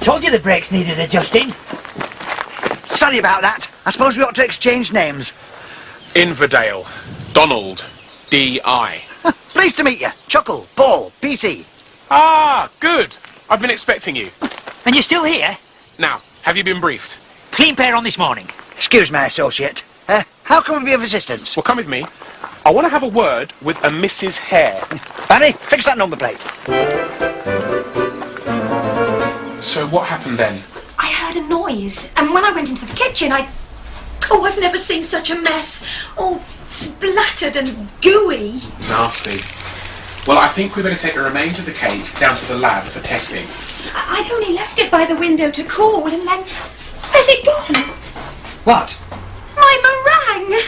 Told you the brakes needed adjusting. Sorry about that. I suppose we ought to exchange names. Inverdale. Donald. D.I. Pleased to meet you. Chuckle, Paul, PC. Ah, good. I've been expecting you. And you're still here? Now, have you been briefed? Clean pair on this morning. Excuse me, associate. How can we be of assistance? Well, come with me. I want to have a word with a Mrs. Hare. Barry, fix that number plate. So what happened then? I heard a noise, and when I went into the kitchen, Oh, I've never seen such a mess. All splattered and gooey. Nasty. Well, I think we better take the remains of the cake down to the lab for testing. I'd only left it by the window to cool, and then... Where's it gone? What? My meringue!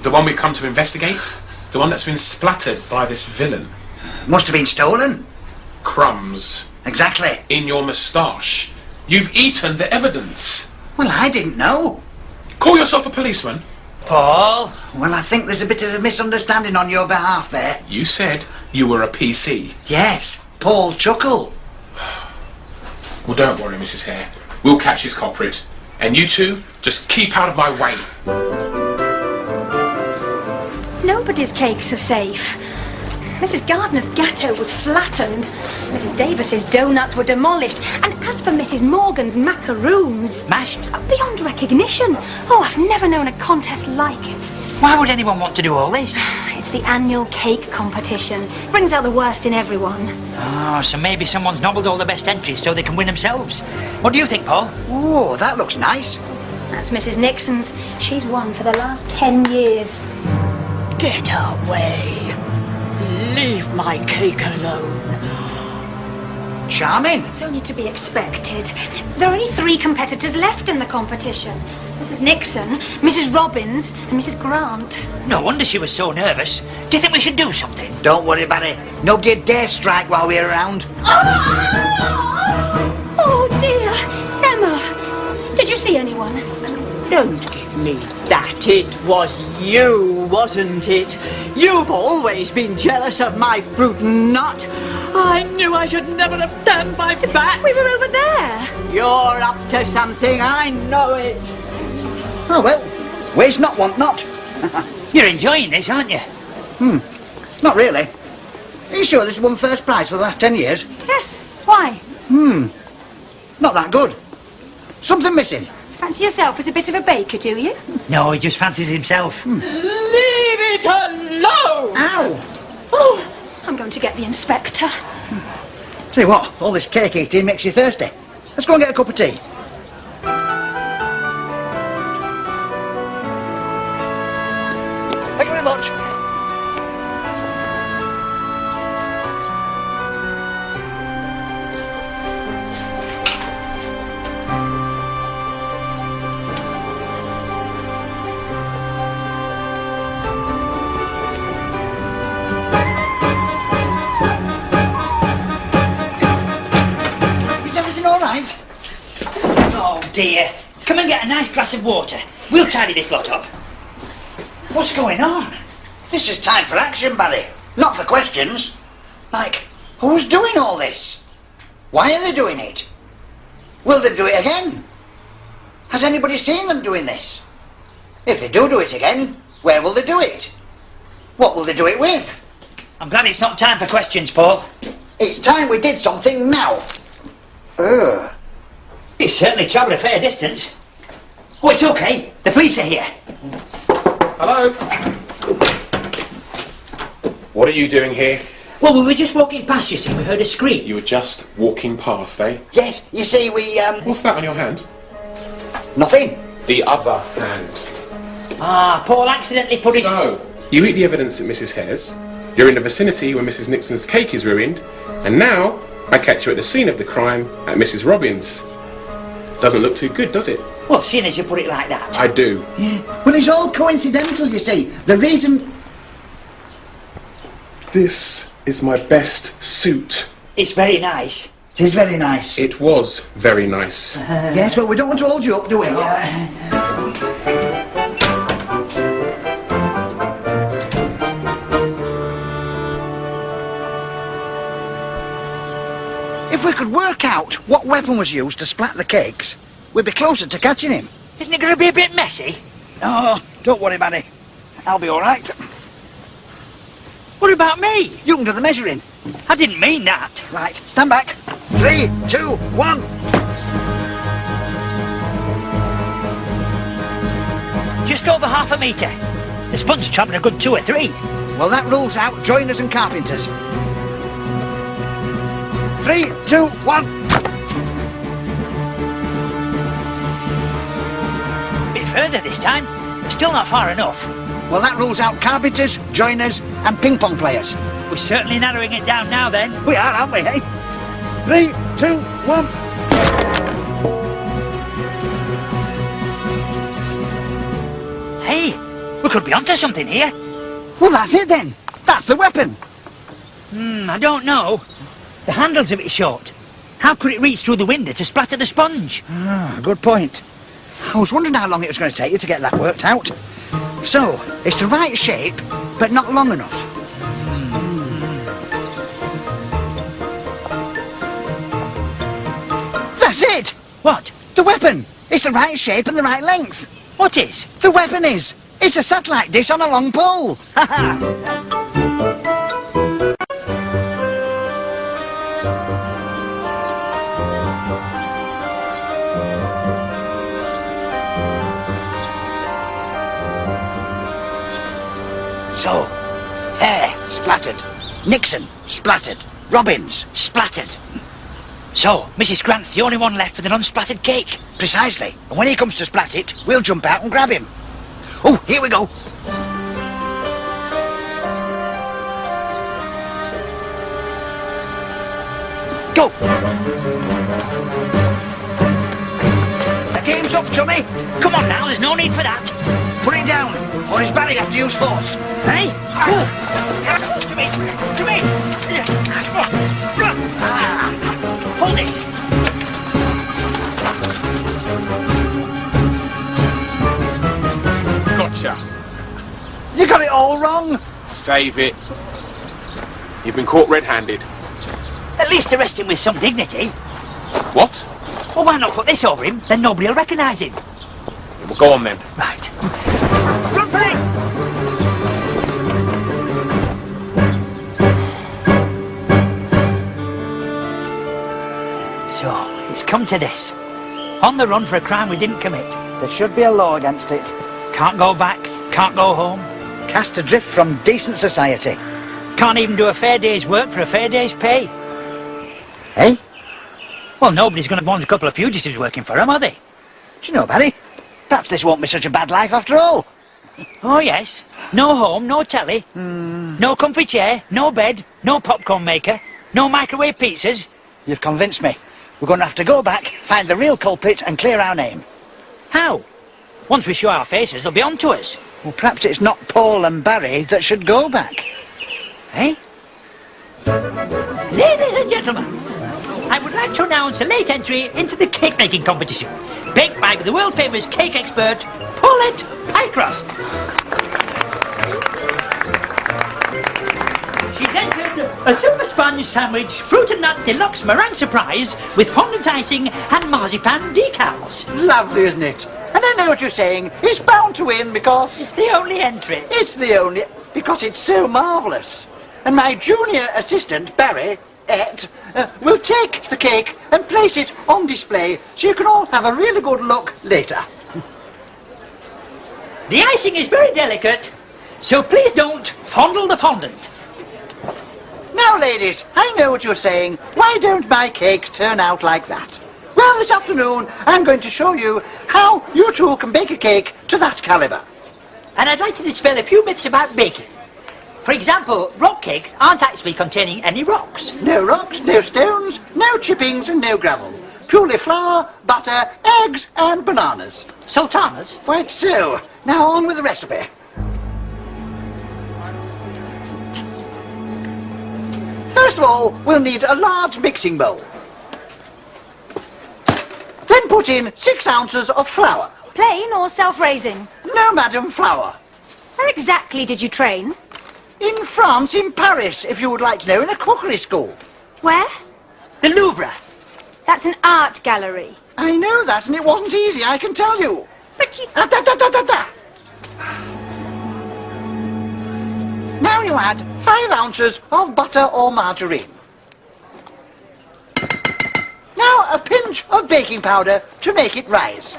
The one we've come to investigate? The one that's been splattered by this villain? Must have been stolen. Crumbs. Exactly. In your moustache. You've eaten the evidence. Well, I didn't know. Call yourself a policeman? Paul? Well, I think there's a bit of a misunderstanding on your behalf there. You said you were a PC. Yes, Paul Chuckle. Well, don't worry, Mrs. Hare. We'll catch his culprit. And you two, just keep out of my way. Nobody's cakes are safe. Mrs. Gardner's gâteau was flattened. Mrs. Davis's donuts were demolished. And as for Mrs. Morgan's macaroons... Mashed? Beyond recognition. Oh, I've never known a contest like it. Why would anyone want to do all this? It's the annual cake competition. Brings out the worst in everyone. Oh, so maybe someone's nobbled all the best entries so they can win themselves. What do you think, Paul? Oh, that looks nice. That's Mrs. Nixon's. She's won for the last 10 years. Get away. Leave my cake alone. Charming. It's only to be expected. There are only 3 competitors left in the competition. Mrs. Nixon, Mrs. Robbins, and Mrs. Grant. No wonder she was so nervous. Do you think we should do something? Don't worry, Barry. Nobody dare strike while we're around. Oh, dear. Emma, did you see anyone? Don't give me that. It was you, wasn't it? You've always been jealous of my fruit nut. I knew I should never have turned my back. We were over there. You're up to something, I know it. Oh, well. Waste not, want not. You're enjoying this, aren't you? Not really. Are you sure this has won first prize for the last 10 years? Yes. Why? Not that good. Something missing. Fancy yourself as a bit of a baker, do you? No, he just fancies himself. Leave it alone! Ow! Oh, I'm going to get the inspector. Tell you what, all this cake eating makes you thirsty. Let's go and get a cup of tea. Thank you very much. Is everything all right? Oh, dear. Come and get a nice glass of water. We'll tidy this lot up. What's going on? This is time for action, Barry. Not for questions. Like, who's doing all this? Why are they doing it? Will they do it again? Has anybody seen them doing this? If they do it again, where will they do it? What will they do it with? I'm glad it's not time for questions, Paul. It's time we did something now. Ugh. It's certainly travelled a fair distance. Oh, it's okay. The police are here. Hello? What are you doing here? Well, we were just walking past, you see. We heard a scream. You were just walking past, eh? Yes, you see, we, What's that on your hand? nothing. The other hand. Ah, Paul accidentally put his... So, you eat the evidence at Mrs. Hare's, you're in the vicinity where Mrs. Nixon's cake is ruined, and now I catch you at the scene of the crime at Mrs. Robbins'. Doesn't look too good, does it? Well, seeing as you put it like that. I do. Well, it's all coincidental, you see. The reason... This is my best suit. It's very nice. It is very nice. It was very nice. Yes, well, we don't want to hold you up, do we? If we could work out what weapon was used to splat the cakes, we'd be closer to catching him. Isn't it going to be a bit messy? Oh, don't worry, Barry. I'll be all right. What about me? You can do the measuring. I didn't mean that. Right, stand back. 3, 2, 1. Just over half a metre. The sponge travelling a good 2 or 3. Well, that rules out joiners and carpenters. 3, 2, 1. Bit further this time. Still not far enough. Well, that rules out carpenters, joiners, and ping pong players. We're certainly narrowing it down now then. We are, aren't we, eh? 3, 2, 1. Hey, we could be onto something here. Well, that's it then. That's the weapon. I don't know. The handle's a bit short. How could it reach through the window to splatter the sponge? Good point. I was wondering how long it was going to take you to get that worked out. So, it's the right shape, but not long enough. That's it! What? The weapon! It's the right shape and the right length. What is? The weapon is! It's a satellite dish on a long pole! Ha ha! So, Hare splattered, Nixon splattered, Robbins splattered. So, Mrs. Grant's the only one left with an unsplattered cake. Precisely. And when he comes to splat it, we'll jump out and grab him. Oh, here we go. Go. The game's up, chummy. Come on now, there's no need for that. Put it down, or is Barry have to use force? Hey? To me! To me! Hold it! Gotcha. You got it all wrong. Save it. You've been caught red-handed. At least arrest him with some dignity. What? Well, why not put this over him? Then nobody'll recognise him. Well, go on then. Right. Run for it! So, it's come to this. On the run for a crime we didn't commit. There should be a law against it. Can't go back, can't go home. Cast adrift from decent society. Can't even do a fair day's work for a fair day's pay. Hey? Well, nobody's going to want a couple of fugitives working for him, are they? Do you know, Barry? Perhaps this won't be such a bad life after all. Oh, yes. No home, no telly, no comfy chair, no bed, no popcorn maker, no microwave pizzas. You've convinced me. We're going to have to go back, find the real culprit and clear our name. How? Once we show our faces, they'll be on to us. Well, perhaps it's not Paul and Barry that should go back. Eh? Ladies and gentlemen, I would like to announce a late entry into the cake-making competition, baked by the world-famous cake expert, Paulette Pycroft. She's entered a super sponge sandwich, fruit and nut deluxe meringue surprise with fondant icing and marzipan decals. Lovely, isn't it? And I know what you're saying. It's bound to win because... It's the only entry. It's the only... because it's so marvellous. And my junior assistant, Barry, will take the cake and place it on display so you can all have a really good look later. The icing is very delicate, so please don't fondle the fondant. Now, ladies, I know what you're saying. Why don't my cakes turn out like that? Well, this afternoon, I'm going to show you how you two can bake a cake to that calibre. And I'd like to dispel a few myths about baking. For example, rock cakes aren't actually containing any rocks. No rocks, no stones, no chippings and no gravel. Purely flour, butter, eggs and bananas. Sultanas? Quite so. Now on with the recipe. First of all, we'll need a large mixing bowl. Then put in 6 ounces of flour. Plain or self-raising? No, madam, flour. Where exactly did you train? In France, in Paris, if you would like to know, in a cookery school. Where? The Louvre. That's an art gallery. I know that, and it wasn't easy, I can tell you. But you... Now you add 5 ounces of butter or margarine. Now a pinch of baking powder to make it rise.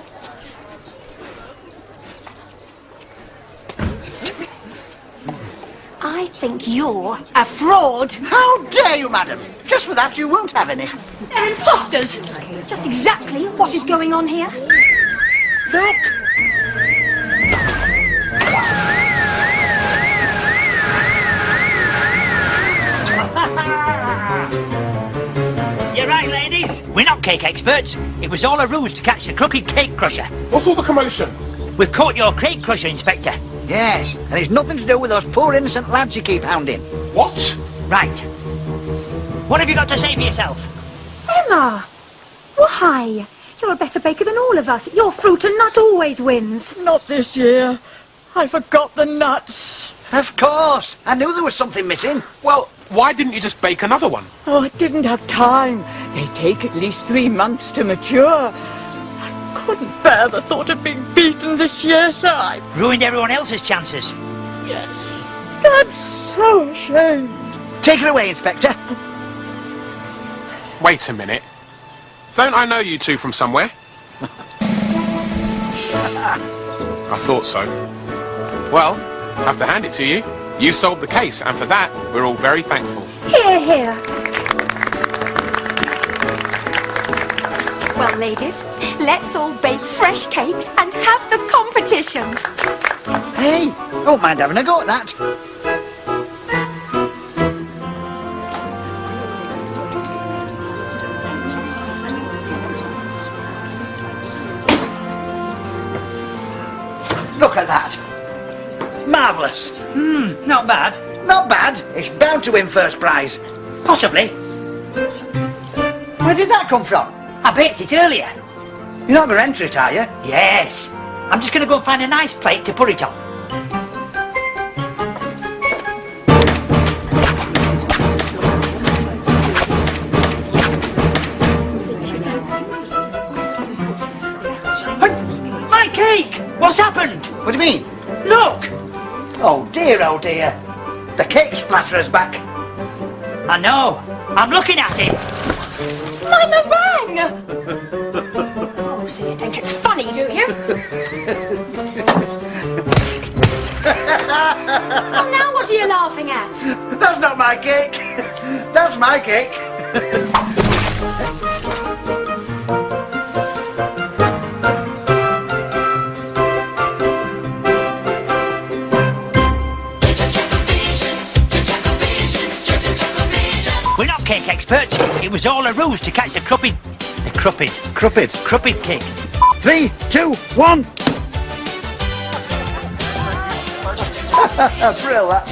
I think you're a fraud. How dare you, madam? Just for that you won't have any. They're imposters. Just exactly what is going on here. Look! You're right, ladies. We're not cake experts. It was all a ruse to catch the crooked cake crusher. What's all the commotion? We've caught your cake crusher, Inspector. Yes, and it's nothing to do with those poor innocent lads you keep hounding. What? Right. What have you got to say for yourself? Emma! Why? You're a better baker than all of us. Your fruit and nut always wins. Not this year. I forgot the nuts. Of course! I knew there was something missing. Well, why didn't you just bake another one? Oh, I didn't have time. They take at least 3 months to mature. I couldn't bear the thought of being beaten this year, so I... Ruined everyone else's chances. Yes. I'm so ashamed. Take it away, Inspector. Wait a minute. Don't I know you two from somewhere? I thought so. Well, have to hand it to you. You solved the case, and for that, we're all very thankful. Here, here. Well, ladies, let's all bake fresh cakes and have the competition. Hey, don't mind having a go at that. Look at that. Marvellous. Not bad. Not bad. It's bound to win first prize. Possibly. Where did that come from? I baked it earlier. You're not going to enter it, are you? Yes. I'm just going to go and find a nice plate to put it on. My cake! What's happened? What do you mean? Look! Oh dear, oh dear. The cake splatterer's back. I know. I'm looking at it. My meringue! Oh, so you think it's funny, do you? Oh, now what are you laughing at? That's not my cake. That's my cake. We're not cake experts. It was all a ruse to catch the crupid cake. 3, 2, 1. Brill, that.